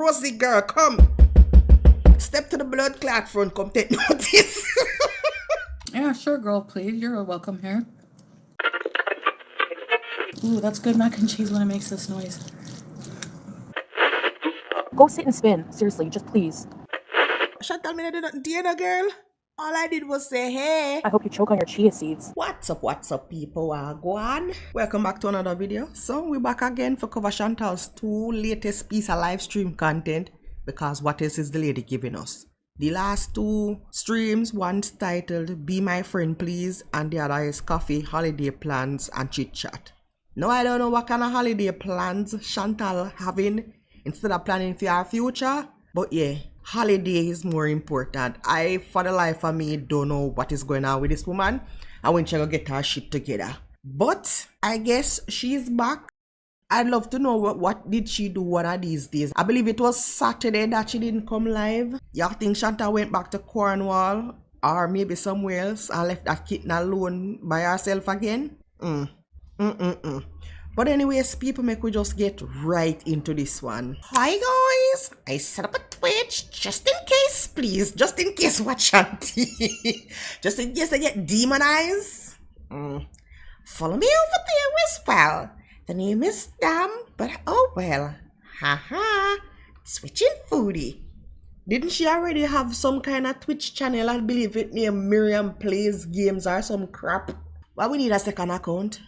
Rosie girl, come. Step to the blood clot front, come take notice. Yeah, sure, Gorlplease. You're welcome here. Ooh, that's good mac and cheese when it makes this noise. Go sit and spin. Seriously, just please. Chantal, me did nothing to you, no, girl. All I did was say, hey. I hope you choke on your chia seeds. What's up, people? Go on. Welcome back to another video. So, we're back again for cover Chantal's 2 latest piece of live stream content. Because what else is the lady giving us? The last 2 streams, one's titled Be My Friend Please, and the other is Coffee, Holiday Plans, and Chit Chat. Now, I don't know what kind of holiday plans Chantal having instead of planning for our future. But yeah, holiday is more important. I, for the life of me, don't know what is going on with this woman and when she gonna get her shit together. But I guess she's back. I'd love to know what did she do one of these days. I believe it was Saturday that she didn't come live. Y'all think Chantal went back to Cornwall or maybe somewhere else and left that kitten alone by herself again? But anyways, people, make we just get right into this one. Hi guys, I set up a Twitch just in case, please. Just in case, watch Shanti. Just in case I get demonized. Follow me over there as well. The name is dumb, but oh well. Haha. Switching Foodie. Didn't she already have some kind of Twitch channel? I believe it named Miriam Plays Games or some crap. Why we need a second account?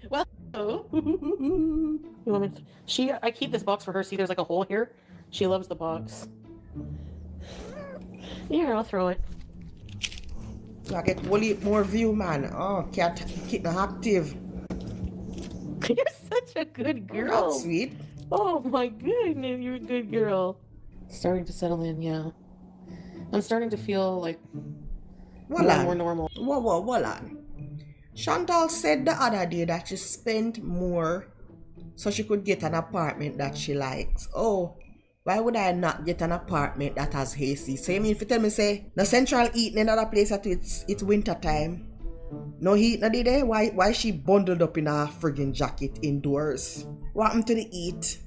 Well, you want me I keep this box for her. See, there's like a hole here. She loves the box. Here, I'll throw it. I get more view, man. Oh, cat, kitten active. You're such a good girl. That's sweet. Oh my goodness, you're a good girl. Starting to settle in, yeah. I'm starting to feel like more normal. Whoa. Chantal said the other day that she spent more so she could get an apartment that she likes. Oh, why would I not get an apartment that has AC? So you mean if you tell me, say, no central heating in other place that it's winter time? No heat no day there? Why she bundled up in a friggin' jacket indoors? What happened to the heat?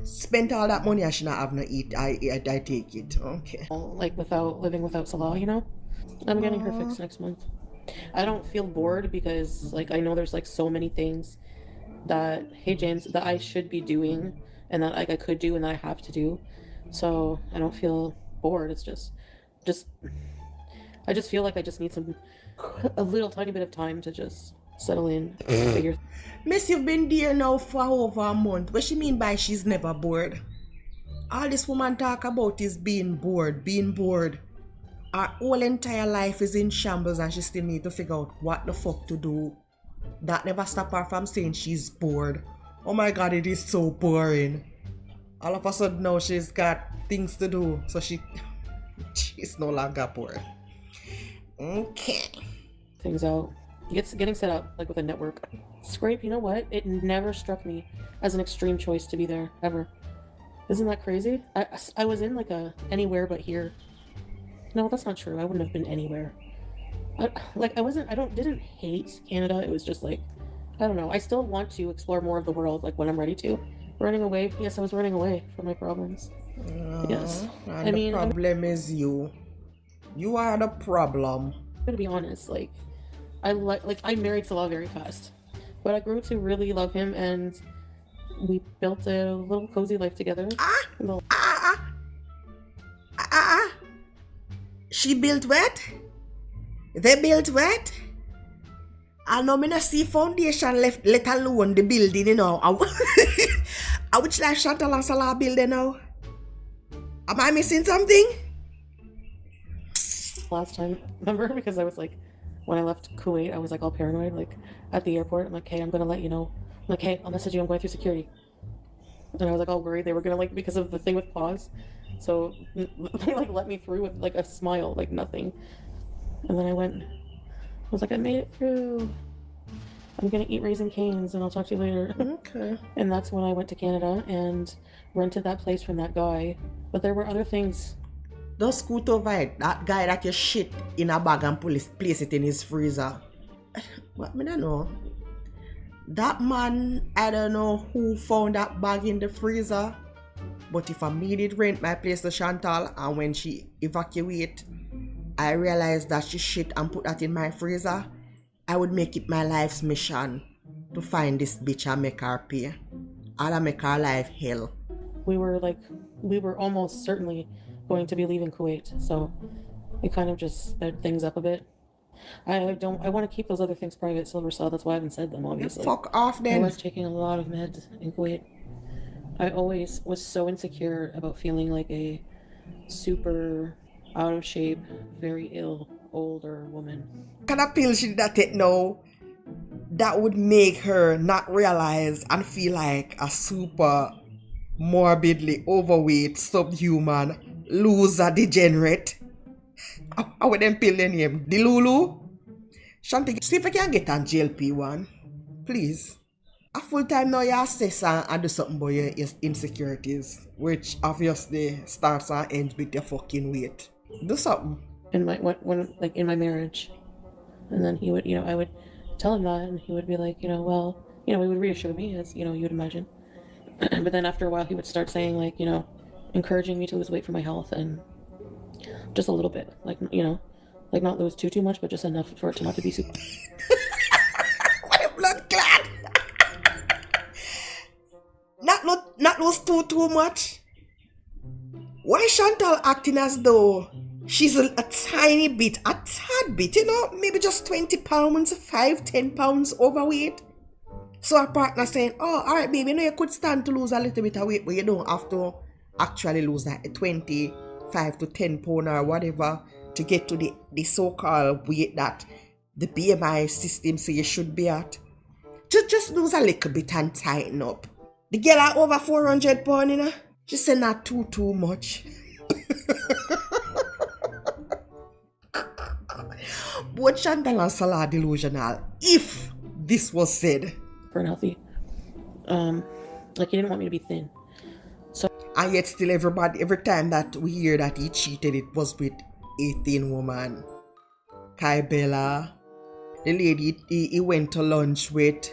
Spent all that money and she not have no heat. I take it. Okay. Like living without Salah, you know? I'm getting her fixed next month. I don't feel bored because like I know there's like so many things that, hey James, that I should be doing and that like I could do and that I have to do. So I don't feel bored. It's just I just feel like I just need a little tiny bit of time to just settle in, figure. Miss, you've been there now for over a month. What she mean by she's never bored? All this woman talk about is being bored. Her whole entire life is in shambles and she still need to figure out what the fuck to do. That never stop her from saying she's bored. Oh my god, it is so boring. All of a sudden now she's got things to do. So she's no longer bored. Okay. Things out. Getting set up like with a network. Scrape, you know what? It never struck me as an extreme choice to be there, ever. Isn't that crazy? I was in like a anywhere but here. No, that's not true. I wouldn't have been anywhere. I didn't hate Canada. It was just like, I don't know. I still want to explore more of the world, like when I'm ready to. Running away. Yes, I was running away from my problems. Yes. And the problem is you. You are the problem. I'm gonna be honest. Like, I married Salah very fast, but I grew to really love him, and we built a little cozy life together. She built what? They built what? I know me not see foundation left, let alone the building, you know. I which like Chantal and Salah building now? Am I missing something? Last time, remember? Because I was like, when I left Kuwait, I was like all paranoid, like at the airport. I'm like, hey, I'm gonna let you know. I'm like, hey, I'll message you. I'm going through security. And I was like all worried they were gonna like, because of the thing with pause. So they like let me through with like a smile, like nothing. And then I was like, I made it through. I'm gonna eat Raisin Canes and I'll talk to you later. Okay. And that's when I went to Canada and rented that place from that guy. But there were other things. Don't scoot over it. That guy that you shit in a bag and place it in his freezer. What me don't know. That man, I don't know who found that bag in the freezer, but if I needed rent my place to Chantal, and when she evacuate, I realized that she shit and put that in my freezer, I would make it my life's mission to find this bitch and make her pay. I'll make her life hell. We were almost certainly going to be leaving Kuwait, so it kind of just sped things up a bit. I want to keep those other things private, Silver Saw. That's why I haven't said them, obviously. Fuck off then. I was taking a lot of meds in Kuwait. I always was so insecure about feeling like a super out of shape, very ill, older woman. Kind of pill she did that take now that would make her not realize and feel like a super morbidly overweight, subhuman, loser, degenerate. I would then pill the name. The Lulu. Shanti, see if I can get on GLP-1. Please. A full time now you assess and do something about your insecurities, which obviously starts and ends with your fucking weight. Do something. In my in my marriage, and then he would, I would tell him that, and he would be like, well, he would reassure me, as you would imagine. But then after a while, he would start saying like, encouraging me to lose weight for my health, and just a little bit, like not lose too much, but just enough for it to not to be super. What a blood clot! Not lose too much. Why Chantal acting as though she's a tiny bit, a tad bit, maybe just 20 pounds, 5-10 pounds overweight? So her partner saying, oh, alright baby, you could stand to lose a little bit of weight, but you don't have to actually lose like 25 to 10 pounds or whatever to get to the so-called weight that the BMI system says you should be at. Just lose a little bit and tighten up. The girl are over 400 pounds, She said not too much. Both Chantal and Salah delusional. If this was said. For unhealthy. Like he didn't want me to be thin. So. And yet still every time that we hear that he cheated, it was with a thin woman. Kai Bella. The lady he went to lunch with.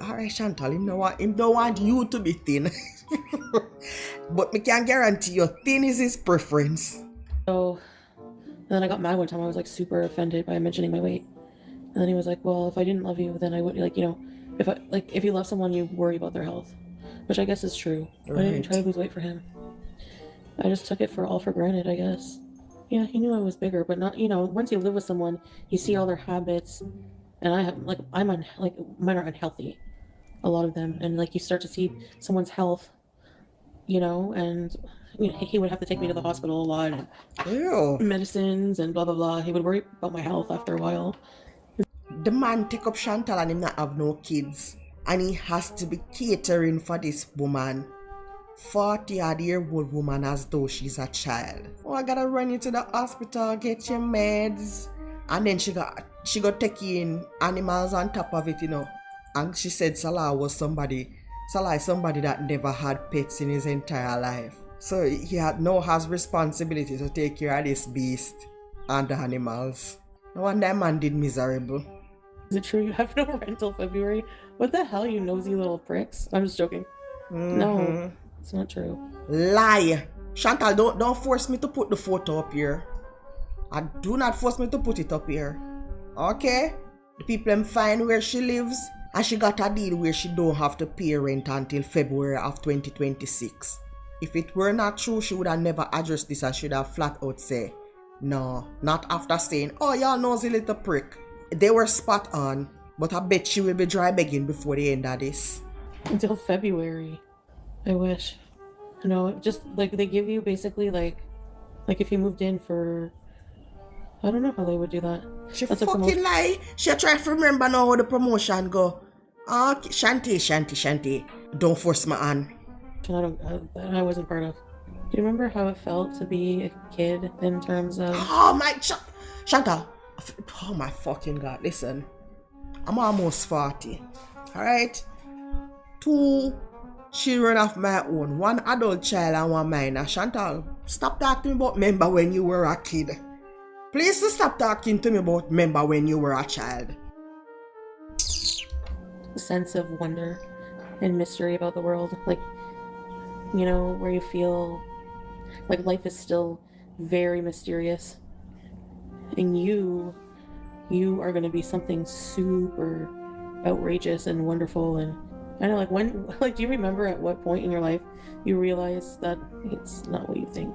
Alright Chantal, him don't want you to be thin. But me can guarantee you thin is his preference. So and then I got mad one time. I was like super offended by mentioning my weight. And then he was like, well, if I didn't love you, then I would if you love someone, you worry about their health. Which I guess is true. Right. I didn't try to lose weight for him. I just took it all for granted, I guess. Yeah, he knew I was bigger, but not, once you live with someone, you see all their habits, and mine are unhealthy, a lot of them, and you start to see someone's health, and he would have to take me to the hospital a lot, and Ew. medicines and blah blah blah. He would worry about my health after a while. The man take up Chantal and him not have no kids, and he has to be catering for this woman, 40-odd-year-old woman, as though she's a child. Oh, I gotta run you to the hospital, get your meds, and then she got take in animals on top of it, And she said Salah is somebody that never had pets in his entire life, so he has responsibility to take care of this beast and the animals. No wonder that man did miserable. Is it true you have no rent till February? What the hell, you nosy little pricks? I'm just joking. Mm-hmm. No, it's not true. Lie. Chantal, don't force me to put the photo up here. And do not force me to put it up here. Okay? The people find where she lives, and she got a deal where she don't have to pay rent until February of 2026. If it were not true, she would have never addressed this and should have flat out say, no, not after saying, oh, y'all nosy little prick. They were spot on, but I bet she will be dry begging before the end of this. Until February. I wish. No, just they give you basically like if you moved in for, I don't know how they would do that. She fucking lie. She try to remember now how the promotion go. Shanty. Don't force my hand. I wasn't part of. Do you remember how it felt to be a kid in terms of? Oh my, Chantal. Oh my fucking God. Listen, I'm almost 40. Alright? 2 children of my own. 1 adult child and 1 minor. Chantal, stop talking about remember when you were a kid. Please stop talking to me about remember when you were a child. sense of wonder and mystery about the world. Like, you know, where you feel like life is still very mysterious. And you are going to be something super outrageous and wonderful. And I know, like, when, like, do you remember at what point in your life you realize that it's not what you think?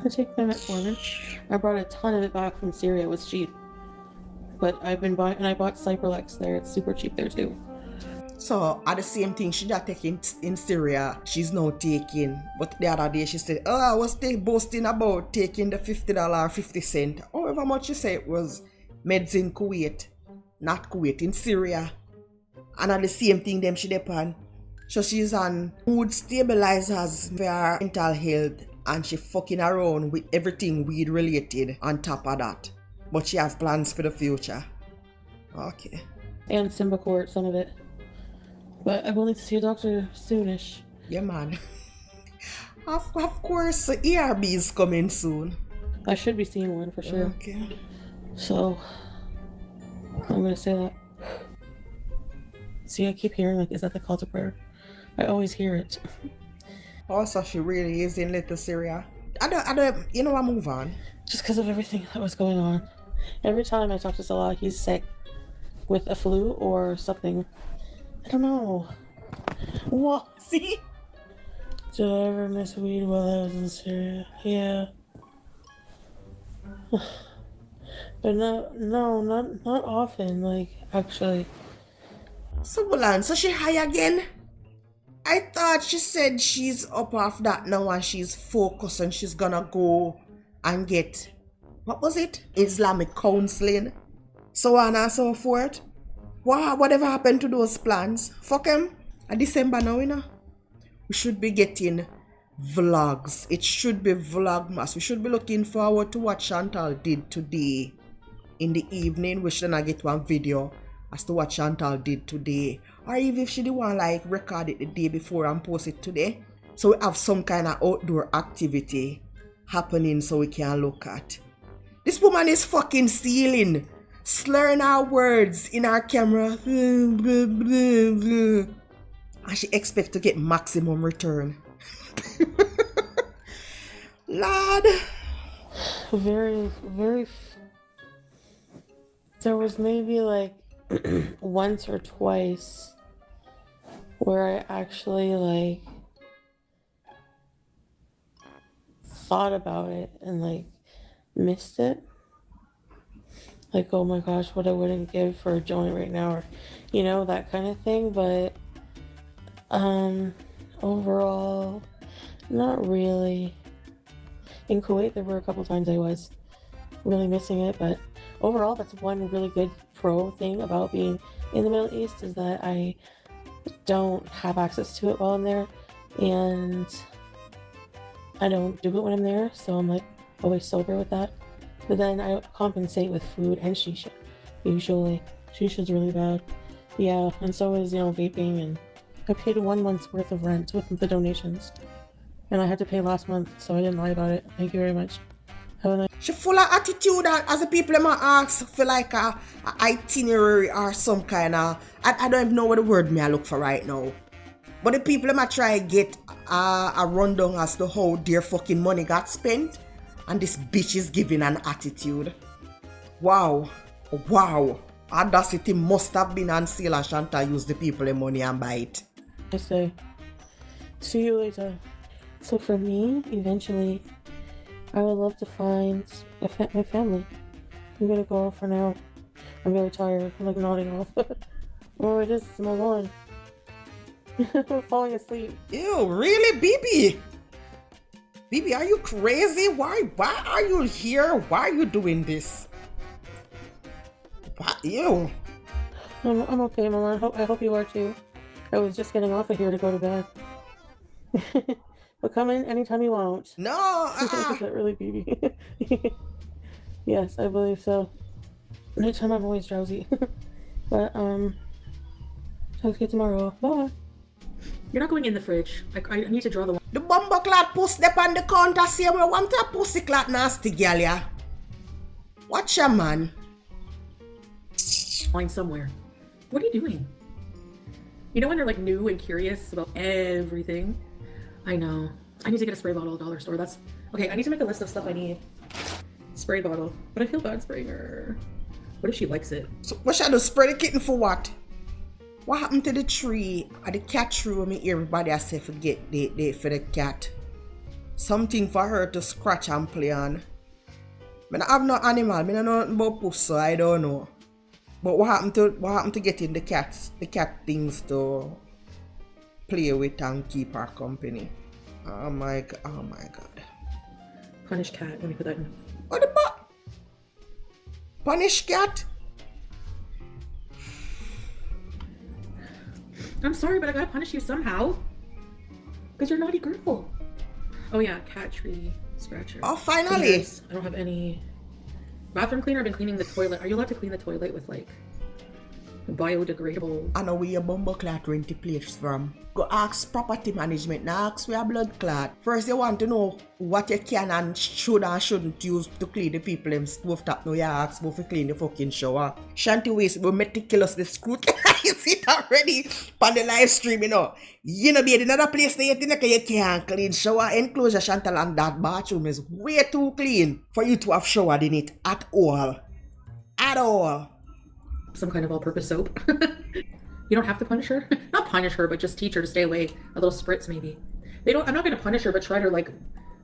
I take my metformin. I brought a ton of it back from Syria. It was cheap. But I've been buying, and I bought Cyprelex there. It's super cheap there too. So, at the same thing she just taking in Syria, she's now taking. But the other day she said, oh, I was boasting about taking the $50 50 cent. However much you say it was meds in Kuwait. Not Kuwait, in Syria. And at the same thing them she depend. So she's on mood stabilizers for her mental health. And she fucking around with everything weed related on top of that. But she has plans for the future. Okay. And Symbicort, some of it. But I will need to see a doctor soonish. Yeah, man. Of course, ERB is coming soon. I should be seeing one for sure. Okay. So, I'm gonna say that. See, I keep hearing, like, is that the call to prayer? I always hear it. Also, she really is in Little Syria. I don't, you know, I move on. Just because of everything that was going on. Every time I talk to Salah, he's sick with a flu or something. I don't know. What? See? Did I ever miss weed while I was in Syria? Yeah. But not often, like, actually. So, Bulan, so she high again? I thought she said she's up off that now and she's focused and she's gonna go and get, what was it? Islamic counseling. So on and so forth. Whatever happened to those plans? Fuck them. At December now, you know. We should be getting vlogs. It should be vlogmas. We should be looking forward to what Chantal did today in the evening. We should not get one video as to what Chantal did today. Or even if she did want like record it the day before and post it today. So we have some kind of outdoor activity happening so we can look at. This woman is fucking stealing, slurring our words in our camera. And she expects to get maximum return. Lord. Very. There was maybe like once or twice where I actually like thought about it and like missed it. Like, oh my gosh, what I wouldn't give for a joint right now, or you know, that kind of thing. But overall, not really. In Kuwait there were a couple times I was really missing it, but overall that's one really good pro thing about being in the Middle East is that I don't have access to it while I'm there, and I don't do it when I'm there, so I'm like always sober with that. But then I compensate with food and shisha. Usually shisha's really bad. Yeah, and so is, you know, vaping, and I paid 1 month's worth of rent with the donations, and I had to pay last month, so I didn't lie about it. Thank you very much. Have a nice. She full of attitude, and as the people might ask for like a itinerary or some kind of, I don't even know what the word me I look for right now. But the people might try to get a rundown as to how their fucking money got spent, and this bitch is giving an attitude. Wow. Audacity must have been on sale and Chantal used the people in money and buy it. I say, see you later. So for me, eventually, I would love to find my family. I'm gonna go for now. I'm very tired. I'm like nodding off. Oh, it is. I'm alone. I'm falling asleep. Ew, really, BB? BB, are you crazy? Why are you here? Why are you doing this? What? Ew. I'm okay, Milan. I hope you are too. I was just getting off of here to go to bed. But come in anytime you want. No. Is that really BB? Yes, I believe so. Nighttime I'm always drowsy. But talk to you tomorrow. Bye. You're not going in the fridge. I need to draw the. The bumper clad puss step on the counter say we want a pussy clad nasty gal ya. Watch ya, man. Line somewhere. What are you doing? You know when they're like new and curious about everything? I know. I need to get a spray bottle at the dollar store. That's okay. I need to make a list of stuff I need. Spray bottle. But I feel bad spraying her. What if she likes it? So what should I do? Spray the kitten for what? What happened to the tree at the cat room? Everybody I say forget the for the cat. Something for her to scratch and play on. I don't have no animal. I don't know nothing about puss, so I don't know. But what happened to getting the cat things to play with and keep her company? Oh my god. Punish cat. Let me put that in. What about punish cat? I'm sorry, but I gotta punish you somehow. Because you're a naughty girl. Oh yeah, cat tree scratcher. Oh, finally. Cleaners. I don't have any. Bathroom cleaner. I've been cleaning the toilet. Are you allowed to clean the toilet with like biodegradable? I know where your bumble clot rent the place from. Go ask property management. Now ask where blood clot. First you want to know what you can and should and shouldn't use to clean the people in stove top. Now you ask to clean the fucking shower. Shanty waste will meticulously scrutinize it already on the live stream, you know. You know, be in another place there you can't clean shower enclosure, Chantal, and that bathroom is way too clean for you to have showered in it at all. At all. Some kind of all-purpose soap. You don't have to punish her. Not punish her, but just teach her to stay away. A little spritz, maybe. I'm not going to punish her, but try to like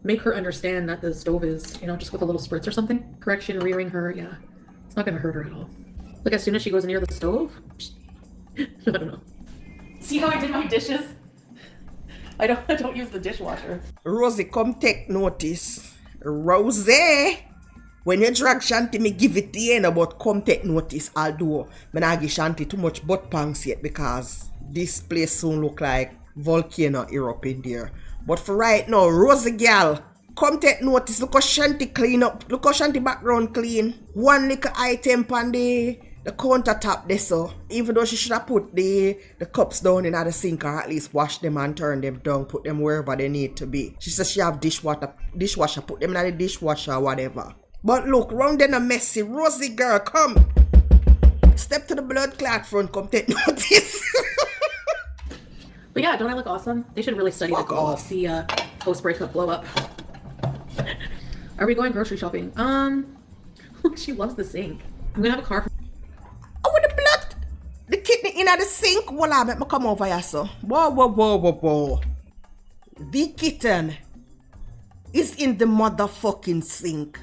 make her understand that the stove is, you know, just with a little spritz or something. Correction, rearing her. Yeah, it's not going to hurt her at all. Like as soon as she goes near the stove, I don't know. See how I did my dishes? I don't use the dishwasher. Rosie, come take notice. Rosie. When you drag Shanty, me give it to you, but come take notice, although I not give Shanty too much butt pangs yet because this place soon look like volcano erupt in there. But for right now, Rosie girl, come take notice. Look how Shanty clean up. Look how Shanty background clean. One little item on the countertop there, so even though she should have put the cups down in the sink or at least wash them and turn them down, put them wherever they need to be. She says she have dishwasher, put them in the dishwasher or whatever. But look, round then a messy. Rosie girl, come. Step to the blood clot front, come take notice. But yeah, don't I look awesome? They should really study the post-breakup blow up. Are we going grocery shopping? She loves the sink. I'm gonna have a car. Oh, with the blood. The kidney in the sink. Voila, let me come over here, so. Whoa. The kitten is in the motherfucking sink.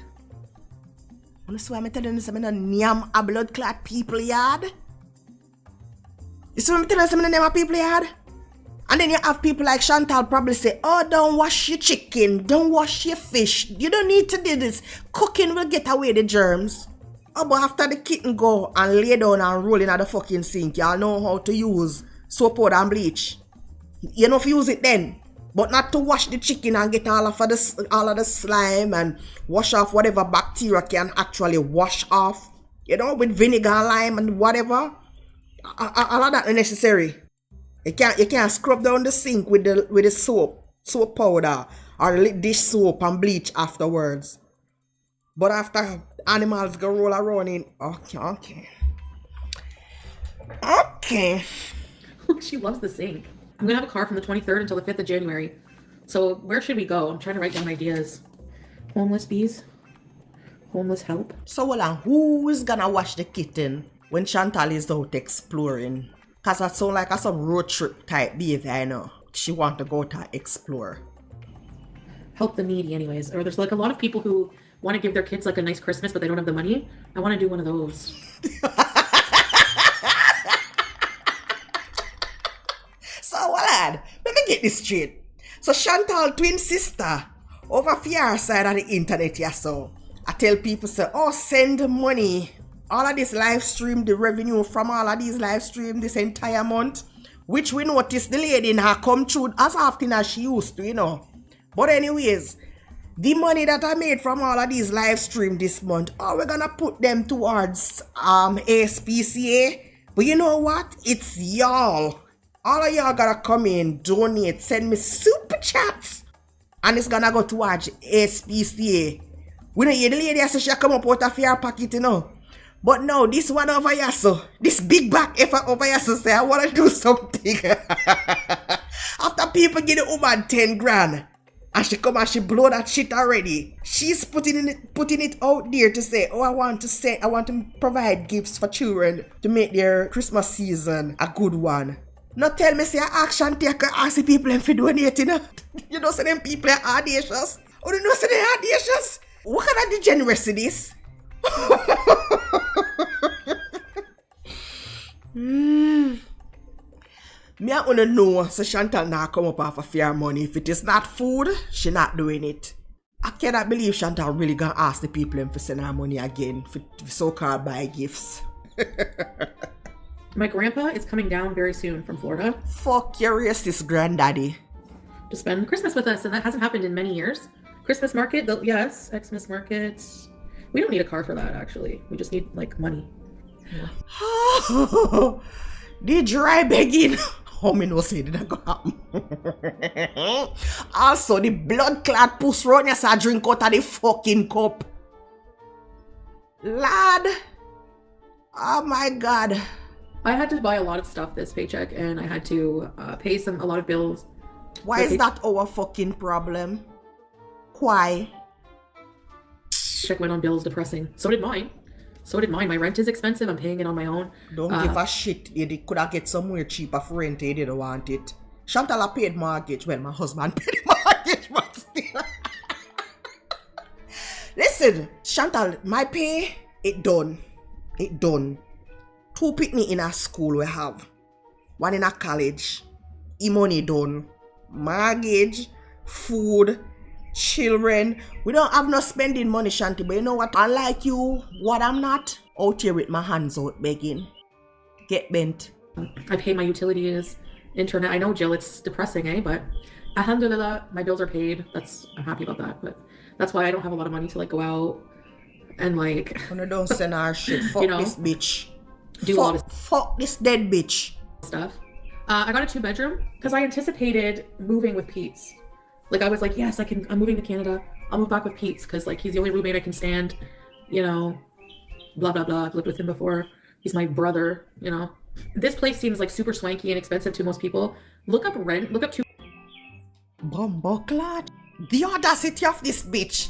That's why I'm telling you something, nyam a blood clot people yard. You see what I'm telling you something, name a people yard? And then you have people like Chantal probably say, oh, don't wash your chicken, don't wash your fish. You don't need to do this. Cooking will get away the germs. Oh, but after the kitten go and lay down and roll in the fucking sink, y'all know how to use soap powder and bleach. You know if you use it then. But not to wash the chicken and get all of the slime and wash off whatever bacteria can actually wash off. You know, with vinegar, lime and whatever. All of that is necessary. You can't scrub down the sink with the soap powder or dish soap and bleach afterwards. But after animals go roll around in, okay. She loves the sink. I'm gonna have a car from the 23rd until the 5th of January. So where should we go? I'm trying to write down ideas. Homeless bees? Homeless help? So hold on, who is gonna wash the kitten when Chantal is out exploring? Cause that sound like some road trip type behavior, I know. She want to go to explore. Help the needy anyways. Or there's like a lot of people who want to give their kids like a nice Christmas but they don't have the money. I want to do one of those. So lad, let me get this straight. So Chantal twin sister over far side of the internet, yeah, so I tell people say, oh, send money. All of this live stream, the revenue from all of these live stream this entire month, which we noticed the lady in her come through as often as she used to, you know. But anyways, the money that I made from all of these live stream this month, we're gonna put them towards ASPCA. But you know what? It's y'all. All of y'all gotta come in, donate, send me super chats, and it's gonna go towards ASPCA. We don't hear the lady say she come up out of your pocket, you know. But no, this one over here, so this big back effort over here, so say I want to do something. After people give the woman 10 grand, and she come and she blow that shit already, she's putting it out there to say, oh, I want to provide gifts for children to make their Christmas season a good one. Not tell me say action take ask the people and for donate, you know. You know, say them people are audacious. Oh, you know, say they audacious. What kind of degeneracy this? Me I wanna know so Chantal now come up off of fair money. If it is not food, she not doing it. I cannot believe Chantal really gonna ask the people for send her money again for so-called buy gifts. My grandpa is coming down very soon from Florida. Fuck your racist granddaddy. To spend Christmas with us, and that hasn't happened in many years. Christmas market, yes, Xmas market. We don't need a car for that, actually. We just need, like, money. Yeah. The dry begging. How me know say that go happen? Also, the blood clot puss run yes I drink out of the fucking cup. Lad. Oh my god. I had to buy a lot of stuff this paycheck, and I had to pay a lot of bills. Why is that our fucking problem? Why? Check went on bills, depressing. So did mine. My rent is expensive. I'm paying it on my own. Don't give a shit. You could have get somewhere cheaper for rent. You didn't want it. Chantal paid mortgage. Well, my husband paid mortgage, but still. Listen, Chantal, my pay, it done. It done. 2 picnic in a school we have. 1 in a college. E-money done. Mortgage, food, children. We don't have no spending money, Shanti, but you know what? Unlike you, what I'm not, out here with my hands out begging. Get bent. I pay my utilities, internet. I know, Jill, it's depressing, eh? But alhamdulillah, my bills are paid. I'm happy about that. But that's why I don't have a lot of money to like go out and like. When I don't send our shit, fuck this bitch. Fuck this dead bitch. Stuff. I got a 2-bedroom because I anticipated moving with Pete's. Like, I was like, yes, I'm moving to Canada. I'll move back with Pete's because, like, he's the only roommate I can stand, you know, blah, blah, blah. I've lived with him before. He's my brother, you know. This place seems, like, super swanky and expensive to most people. Look up rent. Look up Bumbleclad. The audacity of this bitch.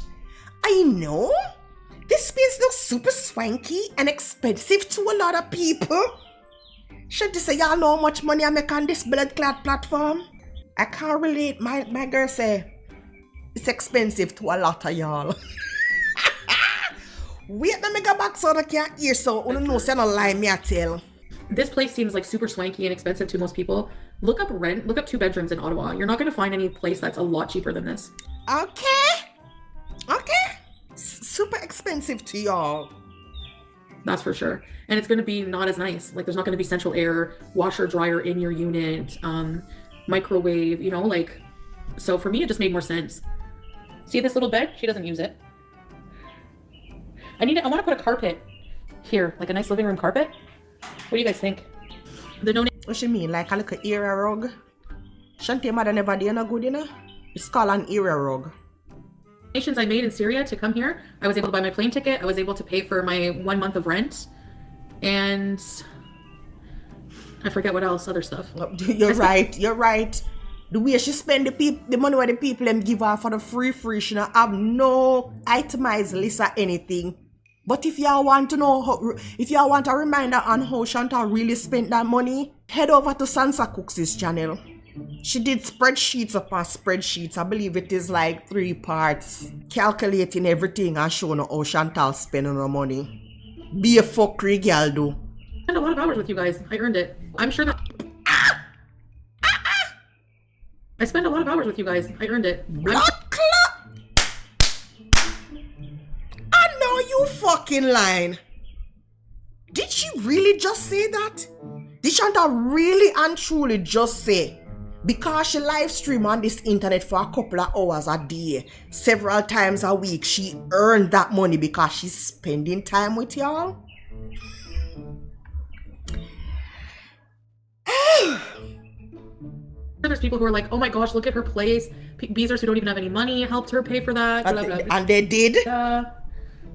I know. This place looks super swanky and expensive to a lot of people. Should you say y'all know how much money I make on this blood-clad platform? I can't relate. My girl say it's expensive to a lot of y'all. Wait, let me go back so I can't hear so I don't know say no lie me I tell. This place seems like super swanky and expensive to most people. Look up rent. Look up 2 bedrooms in Ottawa. You're not going to find any place that's a lot cheaper than this. Okay. Super expensive to y'all. That's for sure. And it's going to be not as nice. Like, there's not going to be central air, washer, dryer in your unit, microwave, you know, like, so for me, it just made more sense. See this little bed? She doesn't use it. I want to put a carpet here, like a nice living room carpet. What do you guys think? What you mean? Like a little area rug? Shanti mother never did no good, you know? It's called an area rug. Donations I made in Syria to come here. I was able to buy my plane ticket. I was able to pay for my 1 month of rent. And I forget what else, other stuff. You're right. The way she spend the money where the people them give her for the free, she don't have no itemized list or anything. But if y'all want to know, if y'all want a reminder on how Chantal really spent that money, head over to Sansa Cooks' channel. She did spreadsheets upon spreadsheets. I believe it is like 3 parts, calculating everything and showing how Chantal spending her money. Be a fuckery girl, do. I spent a lot of hours with you guys. I earned it. I'm sure that. I spent a lot of hours with you guys. I earned it. I know you fucking lying. Did she really just say that? Did Chantal really and truly just say, because she live stream on this internet for a couple of hours a day, several times a week, she earned that money because she's spending time with y'all? There's people who are like, oh my gosh, look at her place. Beezers who don't even have any money helped her pay for that. Blah, blah, blah. And they did?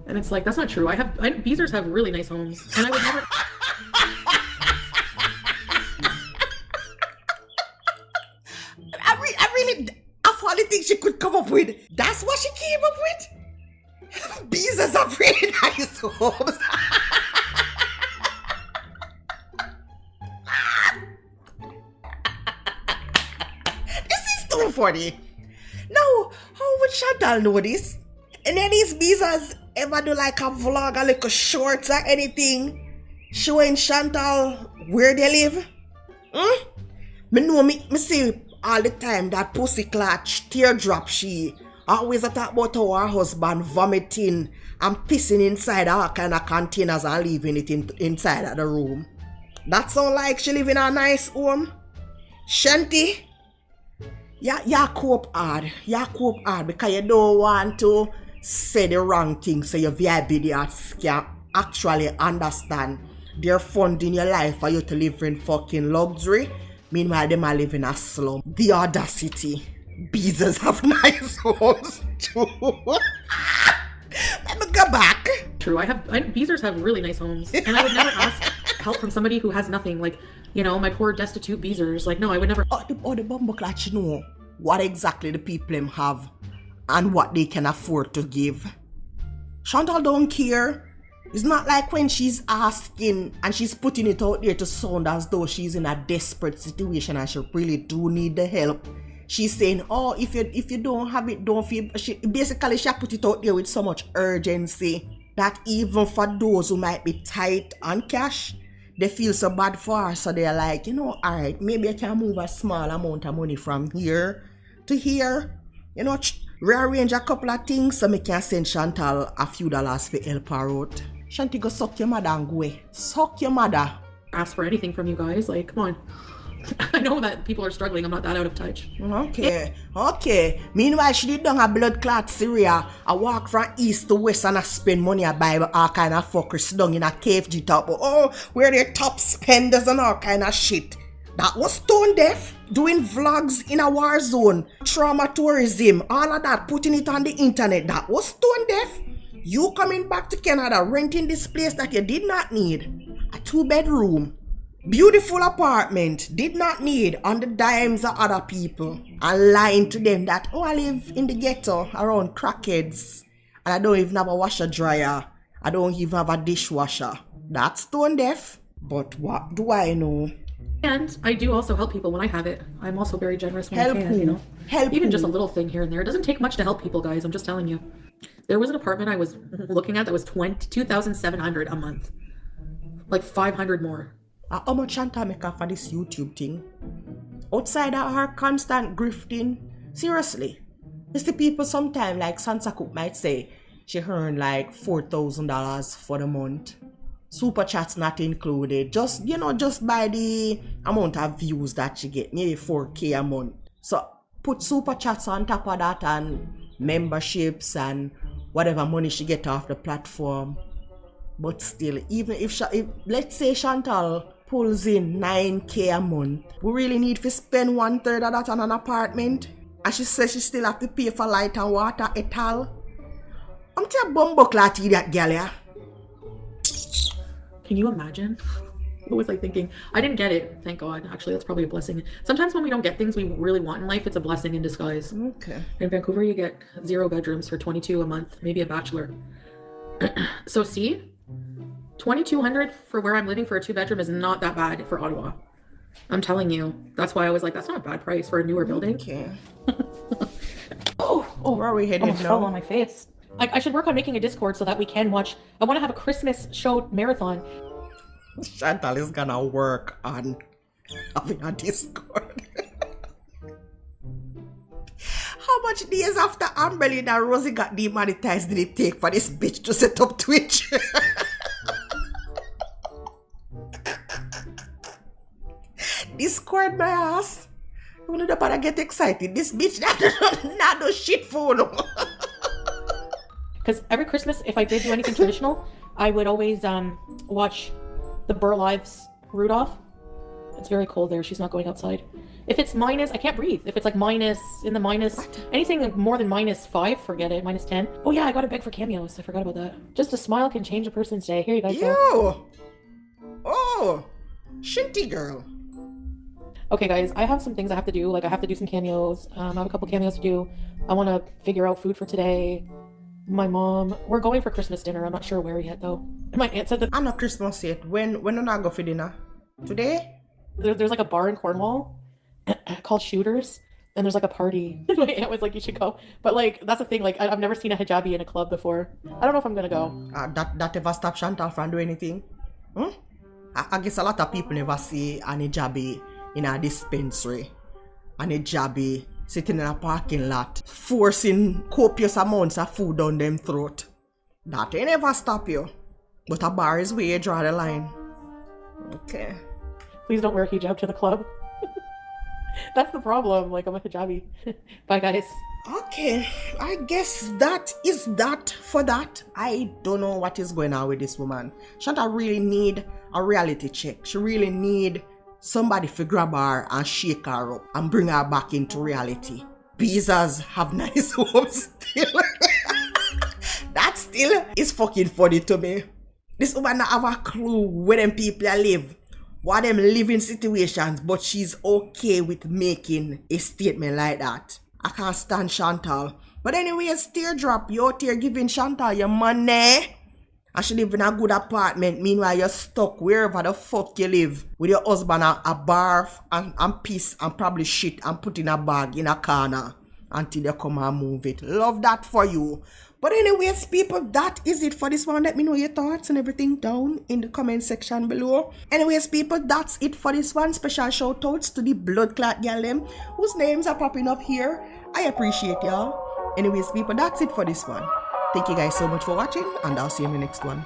And it's like, that's not true. Beezers have really nice homes. And I would never... Of all the things she could come up with, that's what she came up with? Beezers have really nice homes. This is too funny. Now, how would Chantal know this? And then these Beezers ever do like a vlog, a little shorts or anything, showing Chantal where they live? Me know me see all the time that pussy clutch, teardrop she always talk about how her husband vomiting and pissing inside all kind of containers and leaving it inside of the room. That sound like she live in a nice home? Shanty? Yeah, cope hard. Yeah, cope hard because you don't want to say the wrong thing so your VIBDs can actually understand they're funding your life for you to live in fucking luxury. Meanwhile, them are living a slum. The audacity. Beezers have nice homes too. Let me go back. True, Beezers have really nice homes. And I would never ask help from somebody who has nothing. Like, you know, my poor destitute Beezers. Like, no, I would never... The bumbleclatch know what exactly the people them have and what they can afford to give. Chantal don't care. It's not like when she's asking and she's putting it out there to sound as though she's in a desperate situation and she really do need the help. She's saying, oh, if you don't have it, don't feel... She put it out there with so much urgency that even for those who might be tight on cash, they feel so bad for her. So they're like, you know, all right, maybe I can move a small amount of money from here to here. You know, rearrange a couple of things so I can send Chantal a few dollars for help her out. Shanti, go suck your mother and go away. Suck your mother. Ask for anything from you guys. Like, come on. I know that people are struggling. I'm not that out of touch. Okay. Meanwhile, she did down a blood clot Syria. I walk from east to west and I spend money. I buy all kind of fuckers down in a KFG top. Oh, where they top spenders and all kind of shit. That was stone deaf. Doing vlogs in a war zone. Trauma tourism. All of that. Putting it on the internet. That was stone deaf. You coming back to Canada, renting this place that you did not need. A 2-bedroom. Beautiful apartment. Did not need on the dimes of other people. And lying to them that, oh, I live in the ghetto around crackheads. And I don't even have a washer dryer. I don't even have a dishwasher. That's stone deaf. But what do I know? And I do also help people when I have it. I'm also very generous when Help I can, who? you know. Help Even who? just a little thing here and there. It doesn't take much to help people, guys. I'm just telling you. There was an apartment I was looking at that was $2,700 a month. Like 500 more. How much Chantal make for this YouTube thing? Outside of her constant grifting? Seriously. It's the people sometimes like Sansa Cook might say she earned like $4,000 for the month. Super chats not included. Just by the amount of views that she get. Maybe 4K a month. So put super chats on top of that and memberships and whatever money she get off the platform. But still, even if let's say Chantal pulls in 9K a month, we really need to spend 1/3 of that on an apartment. And she says she still have to pay for light and water et al. I'm telling bumbleclat idiot girl, yeah. Can you imagine? What was I thinking? I didn't get it, thank God. Actually, that's probably a blessing. Sometimes when we don't get things we really want in life, it's a blessing in disguise. Okay. In Vancouver, you get 0 bedrooms for $22 a month, maybe a bachelor. So see, $2,200 for where I'm living for a 2-bedroom is not that bad for Ottawa. I'm telling you. That's why I was like, that's not a bad price for a newer building. Okay. Oh, Where are we headed almost fell now? on my face. I should work on making a Discord so that we can watch. I want to have a Christmas show marathon. Chantal is gonna work on having a Discord. How much days after Amberlyn and Rosie got demonetized did it take for this bitch to set up Twitch? Discord my ass. You know better get excited. This bitch not no shit for no. Because every Christmas, if I did do anything traditional, I would always watch the Burr Lives Rudolph. It's very cold there. She's not going outside. If it's minus, I can't breathe. If it's like minus, anything more than -5, forget it. -10. Oh yeah, I got a bag for cameos. I forgot about that. Just a smile can change a person's day. Here you guys go. Yo! Oh! Shinty girl. Okay guys, I have some things I have to do. Like I have to do some cameos. I have a couple cameos to do. I want to figure out food for today. My mom, we're going for Christmas dinner. I'm not sure where yet though. My aunt said that I'm not Christmas yet. When do I go for dinner? Today? there's like a bar in Cornwall called Shooters, and there's like a party. My aunt was like, you should go. But like, that's the thing. Like, I've never seen a hijabi in a club before. I don't know if I'm gonna go. That ever stop Chantal from doing anything? I guess a lot of people never see an hijabi in a dispensary. An hijabi sitting in a parking lot, forcing copious amounts of food down them throat. That ain't never stop you. But a bar is where you draw the line. Okay. Please don't wear a hijab to the club. That's the problem. Like, I'm a hijabi. Bye, guys. Okay, I guess that is that for that. I don't know what is going on with this woman. Chantal really need a reality check. She really need somebody to grab her and shake her up and bring her back into reality. Pizzas have nice homes still. That still is fucking funny to me. This woman not have a clue where them people live, what them living situations, but she's okay with making a statement like that. I can't stand Chantal. But anyways, teardrop, you out here giving Chantal your money. And she live in a good apartment. Meanwhile, you're stuck wherever the fuck you live with your husband at a bar and piss and probably shit and put in a bag in a corner until you come and move it. Love that for you. But anyways, people, that is it for this one. Let me know your thoughts and everything down in the comment section below. Anyways, people, that's it for this one. Special shout outs to the blood clot gal them whose names are popping up here. I appreciate y'all. Anyways, people, that's it for this one. Thank you guys so much for watching, and I'll see you in the next one.